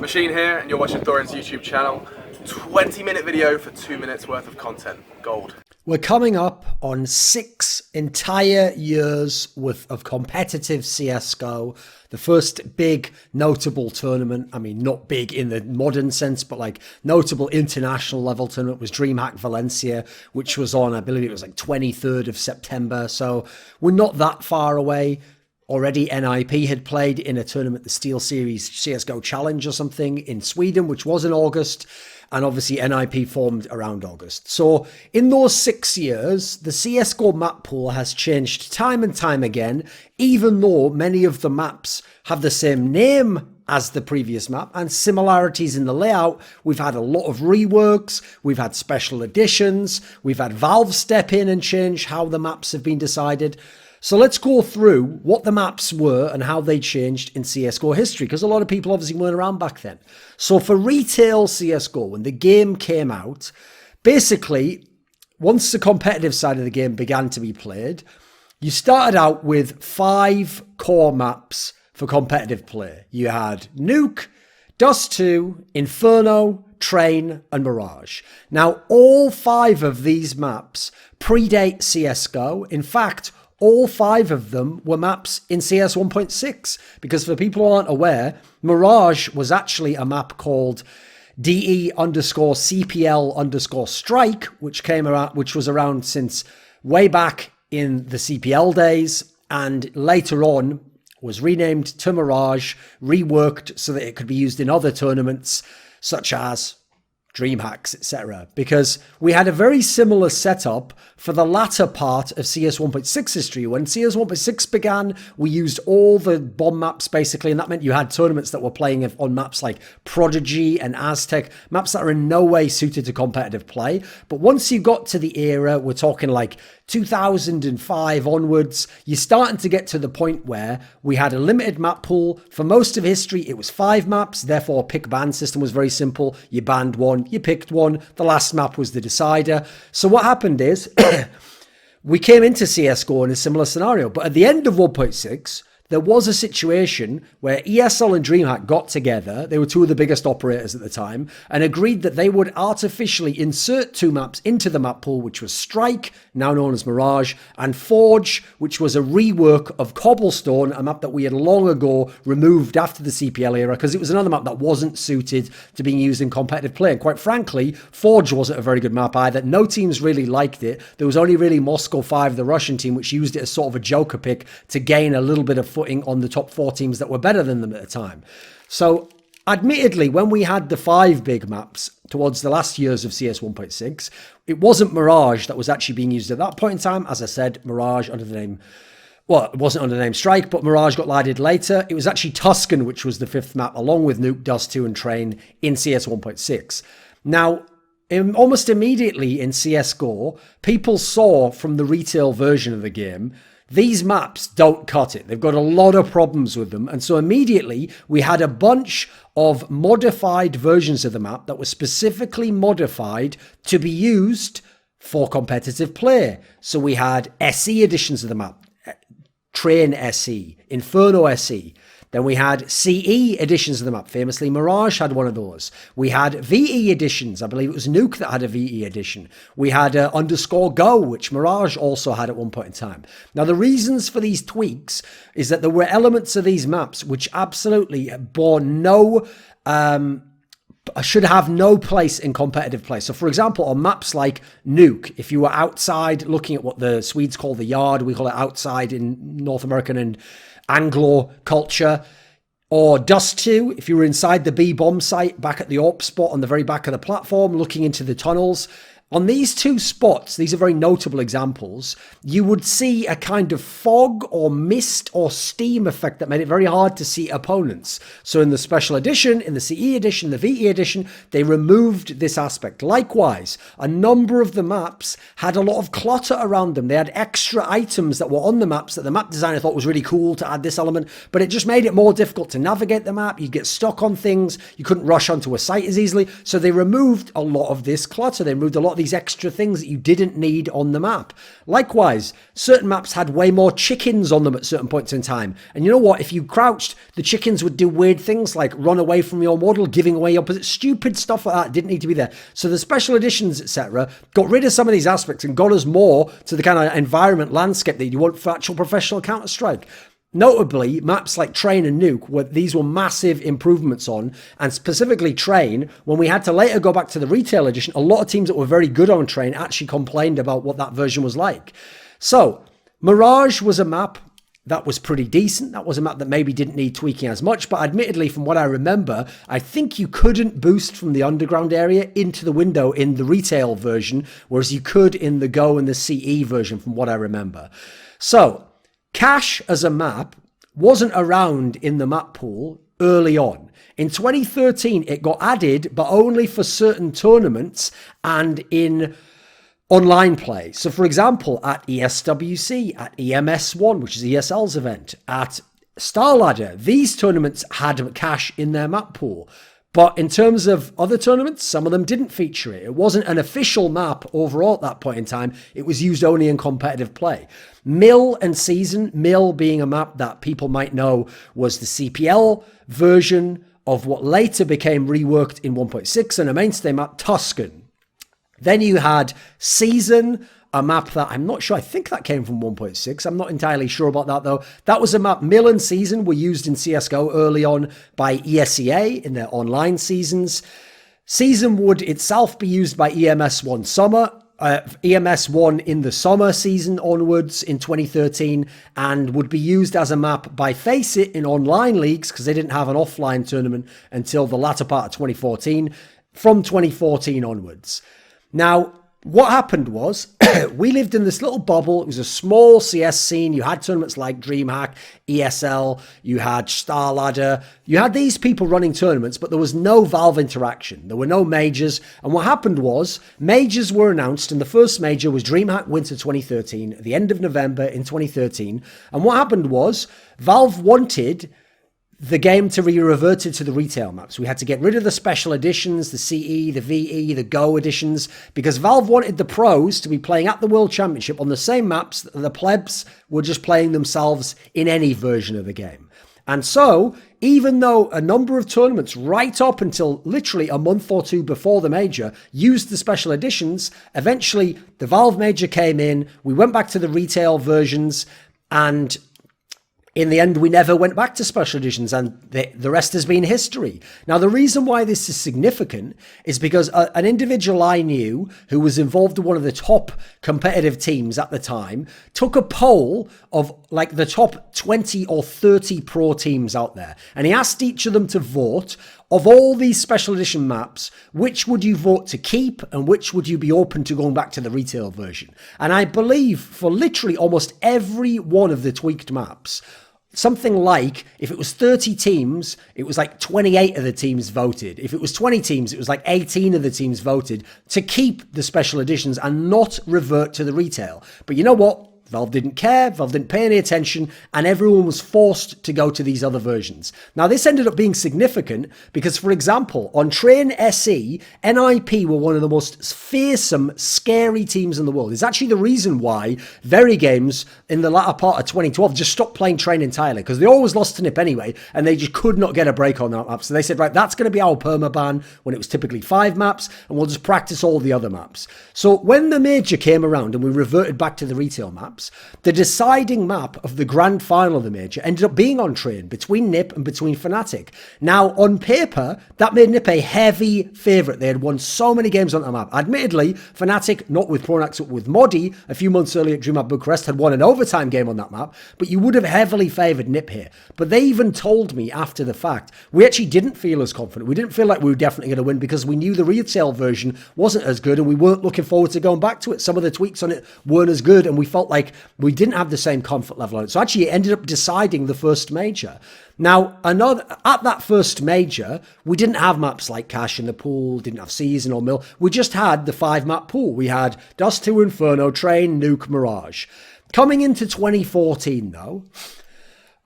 Machine here, and you're watching Thorin's YouTube channel. 20-minute video for 2 minutes worth of content. Gold. We're coming up on 6 entire years worth of competitive CSGO. The first big notable tournament, I mean not big in the modern sense, but like notable international level tournament was Dreamhack Valencia, which was on, I believe it was like 23rd of September. So we're not that far away. Already NIP had played in a tournament, the Steel Series CSGO Challenge or something in Sweden, which was in August. And obviously NIP formed around August. So in those 6 years, the CSGO map pool has changed time and time again, even though many of the maps have the same name as the previous map and similarities in the layout. We've had a lot of reworks, we've had special editions, we've had Valve step in and change how the maps have been decided. So let's go through what the maps were and how they changed in CSGO history, because a lot of people obviously weren't around back then. So for retail CSGO, when the game came out, basically, once the competitive side of the game began to be played, you started out with 5 core maps for competitive play. You had Nuke, Dust 2, Inferno, Train, and Mirage. Now, all 5 of these maps predate CSGO. In fact, all 5 of them were maps in CS 1.6, because for people who aren't aware, Mirage was actually a map called DE_CPL_strike, which was around since way back in the CPL days, and later on was renamed to Mirage, reworked so that it could be used in other tournaments such as Dreamhacks, etc. Because we had a very similar setup for the latter part of CS 1.6 history. When CS 1.6 began, we used all the bomb maps basically, and that meant you had tournaments that were playing on maps like Prodigy and Aztec, maps that are in no way suited to competitive play. But once you got to the era, we're talking like 2005 onwards, you're starting to get to the point where we had a limited map pool. For most of history, it was 5 maps, therefore a pick-ban system was very simple. You banned one, you picked one, the last map was the decider. So what happened is, we came into CSGO in a similar scenario, but at the end of 1.6, there was a situation where ESL and Dreamhack got together, they were 2 of the biggest operators at the time, and agreed that they would artificially insert 2 maps into the map pool, which was Strike, now known as Mirage, and Forge, which was a rework of Cobblestone, a map that we had long ago removed after the CPL era, because it was another map that wasn't suited to being used in competitive play. And quite frankly, Forge wasn't a very good map either. No teams really liked it. There was only really Moscow 5, the Russian team, which used it as sort of a joker pick to gain a little bit of footing on the top 4 teams that were better than them at the time. So admittedly, when we had the 5 big maps towards the last years of CS 1.6, it wasn't Mirage that was actually being used at that point in time. As I said, Mirage under the name, well, it wasn't under the name Strike, but Mirage got added later. It was actually Tuscan, which was the 5th map, along with Nuke, Dust 2, and Train in CS 1.6. Now, almost immediately in CSGO, people saw from the retail version of the game, these maps don't cut it. They've got a lot of problems with them. And so immediately we had a bunch of modified versions of the map that were specifically modified to be used for competitive play. So we had SE editions of the map, Train SE, Inferno SE. Then we had CE editions of the map. Famously, Mirage had one of those. We had VE editions. I believe it was Nuke that had a VE edition. We had _Go, which Mirage also had at one point in time. Now, the reasons for these tweaks is that there were elements of these maps which absolutely bore should have no place in competitive play. So, for example, on maps like Nuke, if you were outside looking at what the Swedes call the yard, we call it outside in North American and Anglo culture, or Dust 2, if you were inside the B bomb site back at the AWP spot on the very back of the platform looking into the tunnels. On these 2 spots, these are very notable examples, you would see a kind of fog or mist or steam effect that made it very hard to see opponents. So in the special edition, in the CE edition, the VE edition, they removed this aspect. Likewise, a number of the maps had a lot of clutter around them. They had extra items that were on the maps that the map designer thought was really cool to add this element, but it just made it more difficult to navigate the map. You'd get stuck on things. You couldn't rush onto a site as easily. So they removed a lot of this clutter. They removed a lot of these extra things that you didn't need on the map. Likewise, certain maps had way more chickens on them at certain points in time. And you know what? If you crouched, the chickens would do weird things like run away from your model, giving away your position. Stupid stuff like that didn't need to be there. So the special editions, etc., got rid of some of these aspects and got us more to the kind of environment landscape that you want for actual professional Counter-Strike. Notably, maps like Train and Nuke, these were massive improvements on, and specifically Train, when we had to later go back to the retail edition, a lot of teams that were very good on Train actually complained about what that version was like. So, Mirage was a map that was pretty decent. That was a map that maybe didn't need tweaking as much, but admittedly, from what I remember, I think you couldn't boost from the underground area into the window in the retail version, whereas you could in the Go and the CE version, from what I remember. So, Cache as a map wasn't around in the map pool early on. In 2013, it got added, but only for certain tournaments and in online play. So, for example, at ESWC, at EMS1, which is ESL's event, at Starladder, these tournaments had cache in their map pool. But in terms of other tournaments, some of them didn't feature it. It wasn't an official map overall at that point in time. It was used only in competitive play. Mill and Season, Mill being a map that people might know was the CPL version of what later became reworked in 1.6 and a mainstay map, Tuscan. Then you had Season, a map that I'm not sure, I think that came from 1.6. I'm not entirely sure about that though. That was a map, Mill and Season were used in CSGO early on by ESEA in their online seasons. Season would itself be used by EMS1 summer, EMS1 in the summer season onwards in 2013, and would be used as a map by Faceit in online leagues because they didn't have an offline tournament until the latter part of 2014, from 2014 onwards. Now, what happened was, we lived in this little bubble. It was a small CS scene. You had tournaments like Dreamhack, ESL, you had Starladder. You had these people running tournaments, but there was no Valve interaction. There were no majors. And what happened was, majors were announced, and the first major was Dreamhack Winter 2013, at the end of November in 2013. And what happened was, Valve wanted the game to be reverted to the retail maps. We had to get rid of the special editions, the CE, the VE, the Go editions, because Valve wanted the pros to be playing at the World Championship on the same maps that the plebs were just playing themselves in any version of the game. And so, even though a number of tournaments right up until literally a month or two before the major used the special editions, eventually the Valve major came in, we went back to the retail versions, and in the end, we never went back to special editions, and the rest has been history. Now, the reason why this is significant is because an individual I knew who was involved in one of the top competitive teams at the time took a poll of like the top 20 or 30 pro teams out there, and he asked each of them to vote of all these special edition maps, which would you vote to keep and which would you be open to going back to the retail version? And I believe for literally almost every one of the tweaked maps, something like, if it was 30 teams, it was like 28 of the teams voted. If it was 20 teams, it was like 18 of the teams voted to keep the special editions and not revert to the retail. But you know what? Valve didn't care, Valve didn't pay any attention, and everyone was forced to go to these other versions. Now, this ended up being significant because, for example, on Train SE, NIP were one of the most fearsome, scary teams in the world. It's actually the reason why Very Games, in the latter part of 2012, just stopped playing Train entirely, because they always lost to NIP anyway, and they just could not get a break on that map. So they said, right, that's going to be our permaban, when it was typically 5 maps, and we'll just practice all the other maps. So when the major came around and we reverted back to the retail maps, the deciding map of the grand final of the major ended up being on Train between NIP and between Fnatic. Now, on paper, that made NIP a heavy favourite. They had won so many games on that map. Admittedly, Fnatic, not with Pronax, but with Modi, a few months earlier at Dreamhack Bucharest, had won an overtime game on that map, but you would have heavily favoured NIP here. But they even told me after the fact, we actually didn't feel as confident. We didn't feel like we were definitely going to win because we knew the retail version wasn't as good and we weren't looking forward to going back to it. Some of the tweaks on it weren't as good and we felt like we didn't have the same comfort level on it. So actually it ended up deciding the first major. Now, at that first major, we didn't have maps like Cache in the pool, didn't have Season or Mill. We just had the 5-map pool. We had Dust 2, Inferno, Train, Nuke, Mirage. Coming into 2014, though,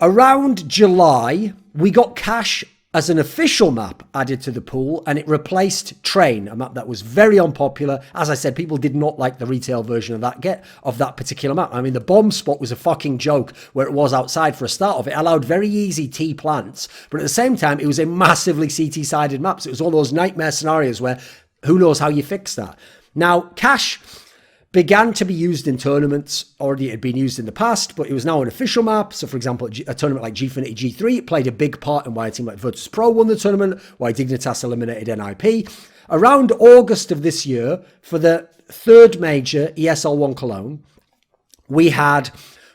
around July, we got Cache as an official map added to the pool, and it replaced Train, a map that was very unpopular. As I said, people did not like the retail version of that particular map. I mean, the bomb spot was a fucking joke where it was outside for a start of it. It allowed very easy T plants, but at the same time, it was a massively CT-sided map. So it was all those nightmare scenarios where who knows how you fix that. Now, cash began to be used in tournaments. Already it had been used in the past, but it was now an official map. So, for example, a tournament like Gfinity G3, it played a big part in why a team like Virtus Pro won the tournament, why Dignitas eliminated NIP. Around August of this year, for the third major, ESL1 Cologne, we had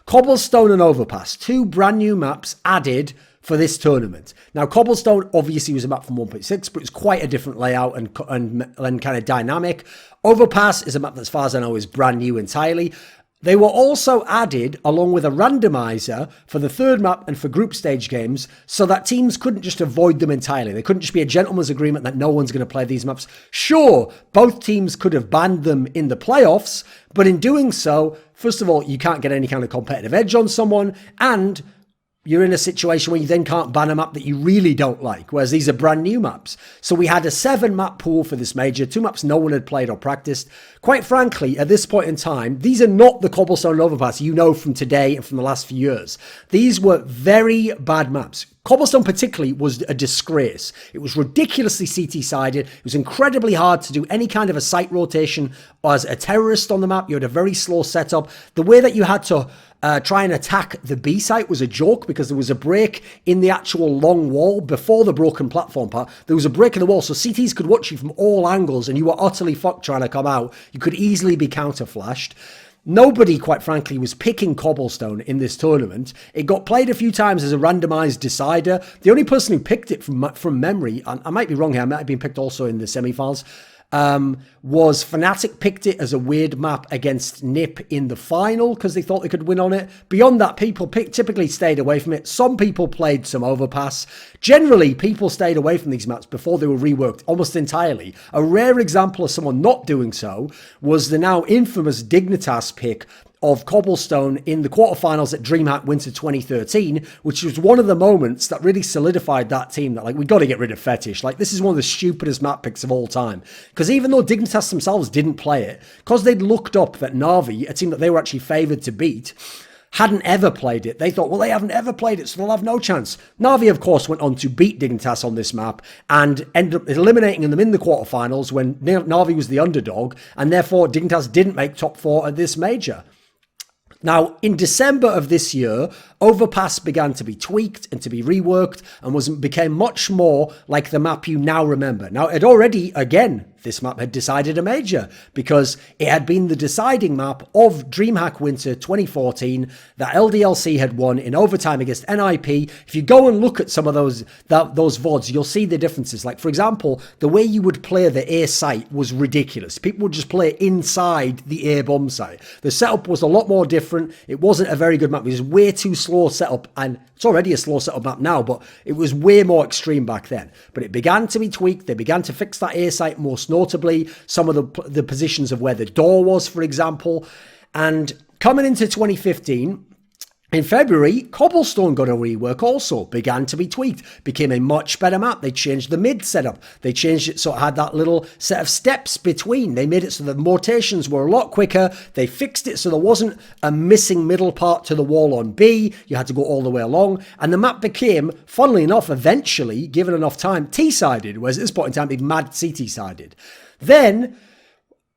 Cobblestone and Overpass, two brand new maps added for this tournament. Now, Cobblestone obviously was a map from 1.6, but it's quite a different layout and kind of dynamic. Overpass is a map that, as far as I know, is brand new entirely. They were also added along with a randomizer for the third map and for group stage games, so that teams couldn't just avoid them entirely. They couldn't just be a gentleman's agreement that no one's going to play these maps. Sure, both teams could have banned them in the playoffs, but in doing so, first of all, you can't get any kind of competitive edge on someone, and you're in a situation where you then can't ban a map that you really don't like, whereas these are brand new maps. So we had a 7-map pool for this major, 2 maps no one had played or practiced. Quite frankly, at this point in time, these are not the Cobblestone and Overpass you know from today and from the last few years. These were very bad maps. Cobblestone particularly was a disgrace. It was ridiculously CT-sided. It was incredibly hard to do any kind of a site rotation as a terrorist on the map. You had a very slow setup. The way that you had to try and attack the B site was a joke because there was a break in the actual long wall before the broken platform part. There was a break in the wall, so CTs could watch you from all angles and you were utterly fucked trying to come out. You could easily be counter-flashed. Nobody, quite frankly, was picking Cobblestone in this tournament. It got played a few times as a randomized decider. The only person who picked it from memory, and I might be wrong here, I might have been picked also in the semi-finals, was Fnatic picked it as a weird map against NIP in the final because they thought they could win on it. Beyond that, people typically stayed away from it. Some people played some Overpass. Generally, people stayed away from these maps before they were reworked almost entirely. A rare example of someone not doing so was the now infamous Dignitas pick of Cobblestone in the quarterfinals at Dreamhack Winter 2013, which was one of the moments that really solidified that team that, like, we got to get rid of Fetish. Like, this is one of the stupidest map picks of all time. Because even though Dignitas themselves didn't play it, because they'd looked up that Na'Vi, a team that they were actually favoured to beat, hadn't ever played it. They thought, well, they haven't ever played it, so they'll have no chance. Na'Vi, of course, went on to beat Dignitas on this map and ended up eliminating them in the quarterfinals when Na'Vi was the underdog, and therefore Dignitas didn't make top 4 at this major. Now, in December of this year, Overpass began to be tweaked and to be reworked and became much more like the map you now remember. Now, it already, again, this map had decided a major because it had been the deciding map of Dreamhack Winter 2014 that LDLC had won in overtime against NIP. If you go and look at some of those VODs, you'll see the differences. Like, for example, the way you would play the A site was ridiculous. People would just play inside the A bomb site. The setup was a lot more different. It wasn't a very good map. It was way too slow setup, and it's already a slow setup map now, but it was way more extreme back then. But it began to be tweaked. They began to fix that A site, most notably some of the positions of where the door was, for example. And coming into 2015, in February, Cobblestone got a rework also, began to be tweaked, became a much better map. They changed the mid setup. They changed it so it had that little set of steps between. They made it so the rotations were a lot quicker. They fixed it so there wasn't a missing middle part to the wall on B. You had to go all the way along. And the map became, funnily enough, eventually, given enough time, T-sided, whereas at this point in time, it'd mad CT-sided. Then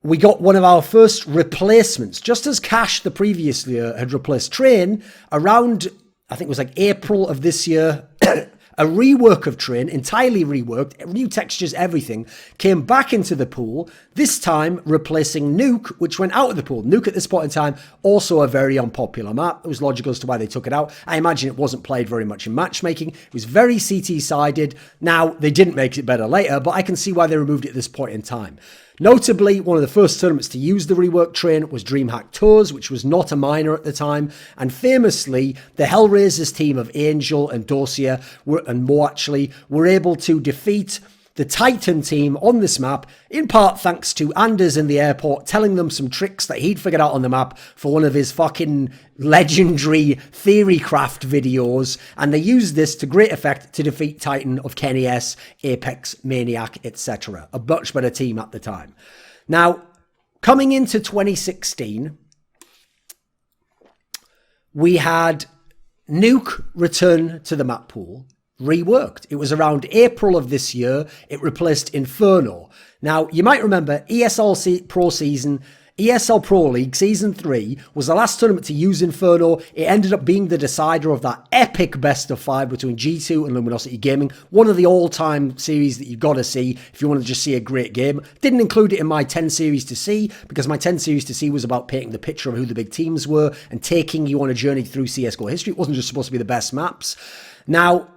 we got one of our first replacements. Just as Cash the previous year had replaced Train, around, I think it was like April of this year, a rework of Train, entirely reworked, new textures, everything, came back into the pool, this time replacing Nuke, which went out of the pool. Nuke at this point in time, also a very unpopular map. It was logical as to why they took it out. I imagine it wasn't played very much in matchmaking. It was very CT-sided. Now, they didn't make it better later, but I can see why they removed it at this point in time. Notably, one of the first tournaments to use the reworked Train was Dreamhack Tours, which was not a minor at the time. And famously, the Hellraisers team of Angel and Dorsia, and Mo actually, were able to defeat the Titan team on this map, in part thanks to Anders in the airport telling them some tricks that he'd figured out on the map for one of his fucking legendary Theorycraft videos, and they used this to great effect to defeat Titan of Kenny S, Apex, Maniac, etc. A much better team at the time. Now, coming into 2016, we had Nuke return to the map pool, reworked. It was around April of this year. It replaced Inferno. Now, you might remember ESL Pro League Season 3 was the last tournament to use Inferno. It ended up being the decider of that epic best of 5 between G2 and Luminosity Gaming. One of the all-time series that you've got to see if you want to just see a great game. Didn't include it in my 10 series to see, because my 10 series to see was about painting the picture of who the big teams were and taking you on a journey through CSGO history. It wasn't just supposed to be the best maps. Now,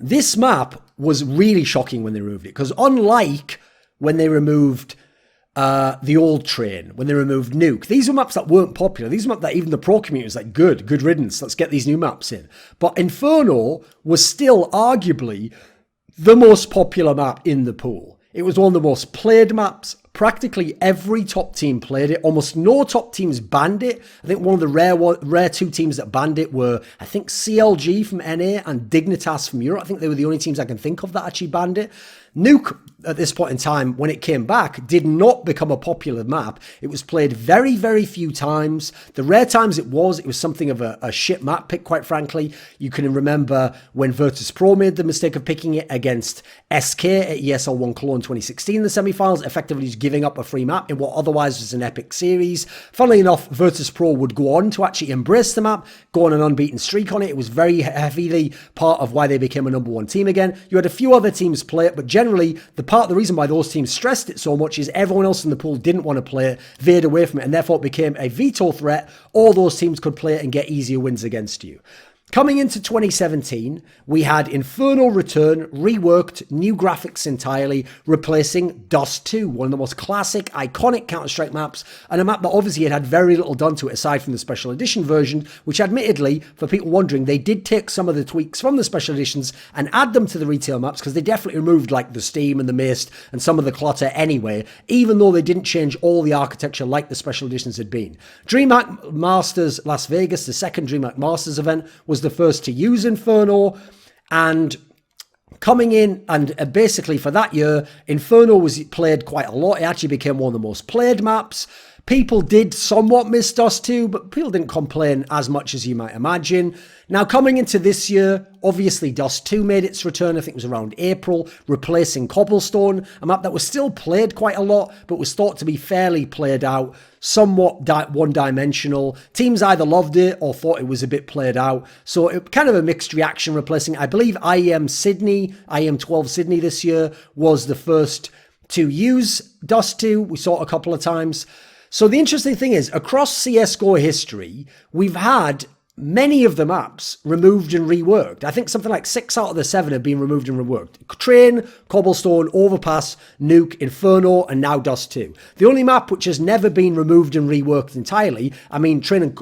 this map was really shocking when they removed it, because unlike when they removed the old train, when they removed Nuke, these were maps that weren't popular. These were maps that even the pro community was like, good riddance, let's get these new maps in. But Inferno was still arguably the most popular map in the pool. It was one of the most played maps. Practically every top team played it. Almost no top teams banned it. I think one of the rare two teams that banned it were, I think, CLG from NA and Dignitas from Europe. I think they were the only teams I can think of that actually banned it. Nuke, at this point in time, when it came back, did not become a popular map. It was played very, very few times. The rare times it was something of a shit map pick, quite frankly. You can remember when Virtus Pro made the mistake of picking it against SK at ESL 1 Cologne 2016 in the semi-finals, effectively just giving up a free map in what otherwise was an epic series. Funnily enough, Virtus Pro would go on to actually embrace the map, go on an unbeaten streak on it. It was very heavily part of why they became a number 1 team again. You had a few other teams play it, but generally, the reason why those teams stressed it so much is everyone else in the pool didn't want to play it, veered away from it, and therefore it became a veto threat. All those teams could play it and get easier wins against you. Coming into 2017, we had Inferno return, reworked, new graphics entirely, replacing Dust 2, one of the most classic, iconic Counter-Strike maps, and a map that obviously had very little done to it aside from the special edition version, which admittedly, for people wondering, they did take some of the tweaks from the special editions and add them to the retail maps, because they definitely removed like the steam and the mist and some of the clutter anyway, even though they didn't change all the architecture like the special editions had been. Dreamhack Masters Las Vegas, the second Dreamhack Masters event, was the first to use Inferno, and coming in, and basically for that year, Inferno was played quite a lot. It actually became one of the most played maps. People did somewhat miss Dust 2, but people didn't complain as much as you might imagine. Now, coming into this year, obviously Dust 2 made its return. I think it was around April, replacing Cobblestone, a map that was still played quite a lot, but was thought to be fairly played out, somewhat one-dimensional. Teams either loved it or thought it was a bit played out. So it kind of a mixed reaction, replacing, I believe, IEM 12 Sydney this year was the first to use Dust 2. We saw it a couple of times. So the interesting thing is, across CSGO history, we've had many of the maps removed and reworked. I think something like 6 out of the 7 have been removed and reworked. Train, Cobblestone, Overpass, Nuke, Inferno, and now Dust 2. The only map which has never been removed and reworked entirely, I mean, Train and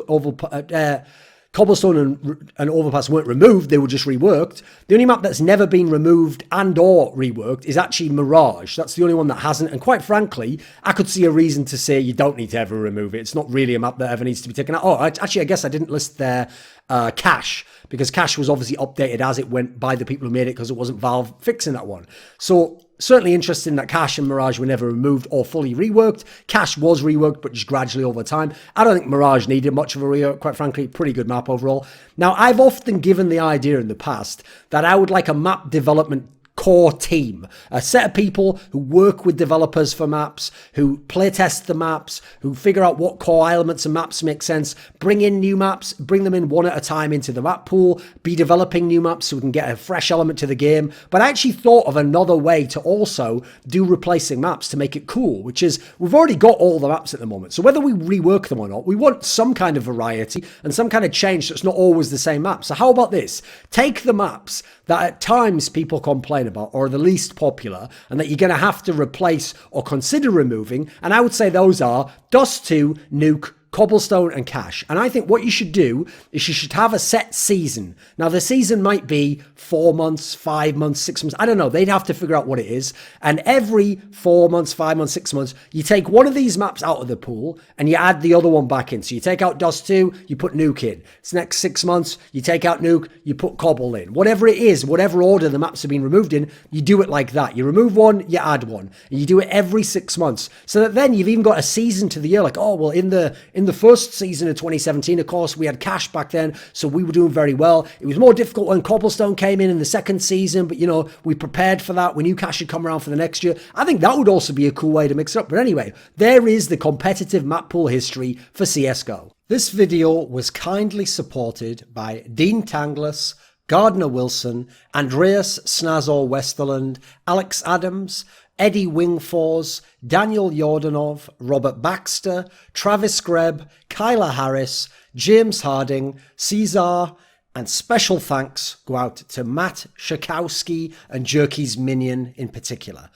Cobblestone and Overpass weren't removed, they were just reworked. The only map that's never been removed and or reworked is actually Mirage. That's the only one that hasn't, and quite frankly, I could see a reason to say you don't need to ever remove it. It's not really a map that ever needs to be taken out. Oh, actually, I guess I didn't list their cache, because cache was obviously updated as it went by the people who made it, because it wasn't Valve fixing that one. So certainly interesting that Cache and Mirage were never removed or fully reworked. Cache was reworked, but just gradually over time. I don't think Mirage needed much of a rework, quite frankly. Pretty good map overall. Now, I've often given the idea in the past that I would like a map development core team, a set of people who work with developers for maps, who playtest the maps, who figure out what core elements and maps make sense, bring in new maps, bring them in one at a time into the map pool, be developing new maps so we can get a fresh element to the game. But I actually thought of another way to also do replacing maps to make it cool, which is we've already got all the maps at the moment. So whether we rework them or not, we want some kind of variety and some kind of change so it's not always the same map. So how about this? Take the maps that at times people complain about or are the least popular and that you're going to have to replace or consider removing. And I would say those are Dust 2, Nuke, cobblestone and cash. And I think what you should do is you should have a set season. Now, the season might be 4 months, 5 months, 6 months. I don't know. They'd have to figure out what it is. And every 4 months, 5 months, 6 months, you take one of these maps out of the pool and you add the other one back in. So you take out DOS 2, you put Nuke in. It's next 6 months, you take out Nuke, you put Cobble in. Whatever it is, whatever order the maps have been removed in, you do it like that. You remove one, you add one. And you do it every 6 months. So that then you've even got a season to the year. Like, oh, well, in the first season of 2017, of course, we had cash back then, so we were doing very well. It was more difficult when Cobblestone came in the second season, but, you know, we prepared for that. We knew cash had come around for the next year. I think that would also be a cool way to mix it up. But anyway, there is the competitive map pool history for CSGO. This video was kindly supported by Dean Tanglis, Gardner Wilson, Andreas Snazore Westerlund, Alex Adams, Eddie Wingfors, Daniel Yordanov, Robert Baxter, Travis Greb, Kyla Harris, James Harding, Caesar, and special thanks go out to Matt Shakowski and Jerky's Minion in particular.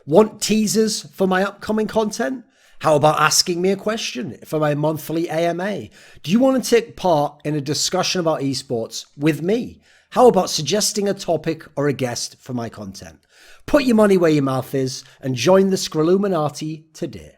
Want teasers for my upcoming content? How about asking me a question for my monthly AMA? Do you want to take part in a discussion about esports with me? How about suggesting a topic or a guest for my content? Put your money where your mouth is and join the Scrilluminati today.